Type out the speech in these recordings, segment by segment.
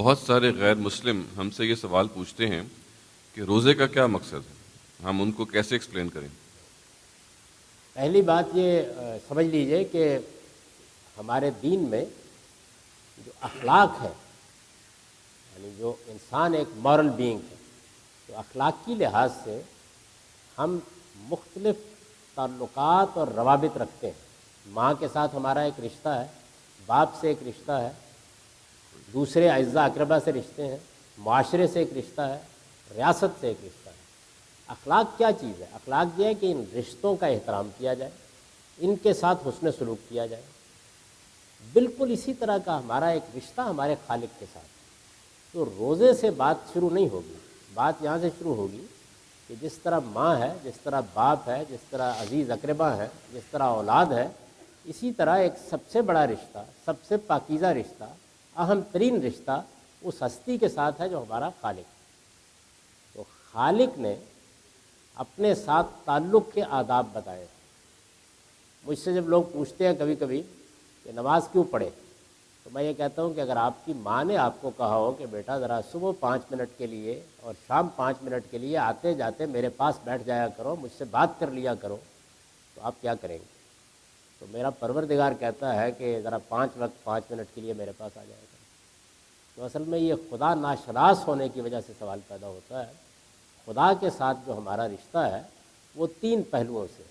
بہت سارے غیر مسلم ہم سے یہ سوال پوچھتے ہیں کہ روزے کا کیا مقصد ہے، ہم ان کو کیسے ایکسپلین کریں؟ پہلی بات یہ سمجھ لیجئے کہ ہمارے دین میں جو اخلاق ہے، یعنی جو انسان ایک مورل بینگ ہے، تو اخلاقی لحاظ سے ہم مختلف تعلقات اور روابط رکھتے ہیں۔ ماں کے ساتھ ہمارا ایک رشتہ ہے، باپ سے ایک رشتہ ہے، دوسرے اعزاء اقربا سے رشتے ہیں، معاشرے سے ایک رشتہ ہے، ریاست سے ایک رشتہ ہے۔ اخلاق کیا چیز ہے؟ اخلاق یہ ہے کہ ان رشتوں کا احترام کیا جائے، ان کے ساتھ حسن سلوک کیا جائے۔ بالکل اسی طرح کا ہمارا ایک رشتہ ہمارے خالق کے ساتھ ہے۔ تو روزے سے بات شروع نہیں ہوگی، بات یہاں سے شروع ہوگی کہ جس طرح ماں ہے، جس طرح باپ ہے، جس طرح عزیز اقربا ہے، جس طرح اولاد ہے، اسی طرح ایک سب سے بڑا رشتہ، سب سے پاکیزہ رشتہ، اہم ترین رشتہ اس ہستی کے ساتھ ہے جو ہمارا خالق ہے۔ تو خالق نے اپنے ساتھ تعلق کے آداب بتائے۔ مجھ سے جب لوگ پوچھتے ہیں کبھی کبھی کہ نماز کیوں پڑھے، تو میں یہ کہتا ہوں کہ اگر آپ کی ماں نے آپ کو کہا ہو کہ بیٹا ذرا صبح 5 منٹ کے لیے اور شام 5 منٹ کے لیے آتے جاتے میرے پاس بیٹھ جایا کرو، مجھ سے بات کر لیا کرو، تو آپ کیا کریں گے؟ تو میرا پروردگار کہتا ہے کہ ذرا 5 وقت 5 منٹ کے لیے میرے پاس آ جایا کرو۔ تو اصل میں یہ خدا ناشناس ہونے کی وجہ سے سوال پیدا ہوتا ہے۔ خدا کے ساتھ جو ہمارا رشتہ ہے وہ 3 پہلوؤں سے۔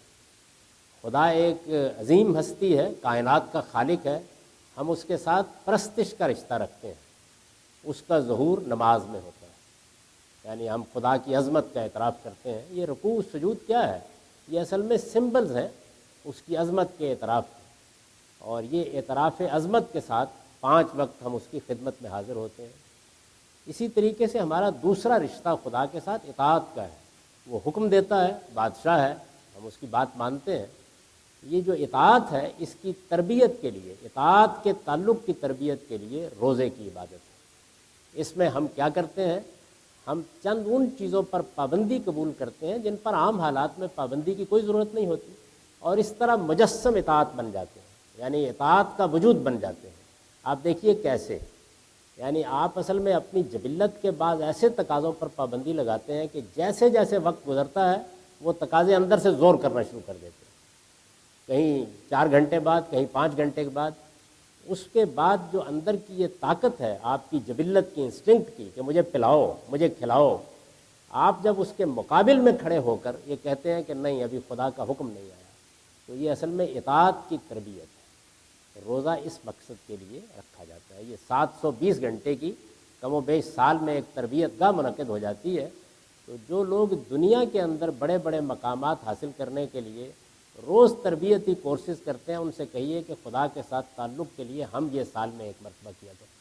خدا ایک عظیم ہستی ہے، کائنات کا خالق ہے، ہم اس کے ساتھ پرستش کا رشتہ رکھتے ہیں۔ اس کا ظہور نماز میں ہوتا ہے، یعنی ہم خدا کی عظمت کا اعتراف کرتے ہیں۔ یہ رکوع سجود کیا ہے؟ یہ اصل میں سمبلز ہیں اس کی عظمت کے اعتراف کے، اور یہ اعتراف عظمت کے ساتھ 5 وقت ہم اس کی خدمت میں حاضر ہوتے ہیں۔ اسی طریقے سے ہمارا دوسرا رشتہ خدا کے ساتھ اطاعت کا ہے۔ وہ حکم دیتا ہے، بادشاہ ہے، ہم اس کی بات مانتے ہیں۔ یہ جو اطاعت ہے اس کی تربیت کے لیے، اطاعت کے تعلق کی تربیت کے لیے روزے کی عبادت ہے۔ اس میں ہم کیا کرتے ہیں؟ ہم چند ان چیزوں پر پابندی قبول کرتے ہیں جن پر عام حالات میں پابندی کی کوئی ضرورت نہیں ہوتی، اور اس طرح مجسم اطاعت بن جاتے ہیں، یعنی اطاعت کا وجود بن جاتے ہیں۔ آپ دیکھیے کیسے، یعنی آپ اصل میں اپنی جبلت کے بعد ایسے تقاضوں پر پابندی لگاتے ہیں کہ جیسے جیسے وقت گزرتا ہے وہ تقاضے اندر سے زور کرنا شروع کر دیتے ہیں۔ کہیں 4 گھنٹے بعد، کہیں 5 گھنٹے کے بعد، اس کے بعد جو اندر کی یہ طاقت ہے آپ کی جبلت کی، انسٹنکٹ کی، کہ مجھے پلاؤ، مجھے کھلاؤ، آپ جب اس کے مقابل میں کھڑے ہو کر یہ کہتے ہیں کہ نہیں ابھی خدا کا حکم نہیں آیا، تو یہ اصل میں اطاعت کی تربیت ہے۔ روزہ اس مقصد کے لیے رکھا جاتا ہے۔ یہ 720 گھنٹے کی کم و بیش سال میں ایک تربیت گاہ منعقد ہو جاتی ہے۔ تو جو لوگ دنیا کے اندر بڑے بڑے مقامات حاصل کرنے کے لیے روز تربیتی کورسز کرتے ہیں، ان سے کہیے کہ خدا کے ساتھ تعلق کے لیے ہم یہ سال میں ایک مرتبہ کیا کریں۔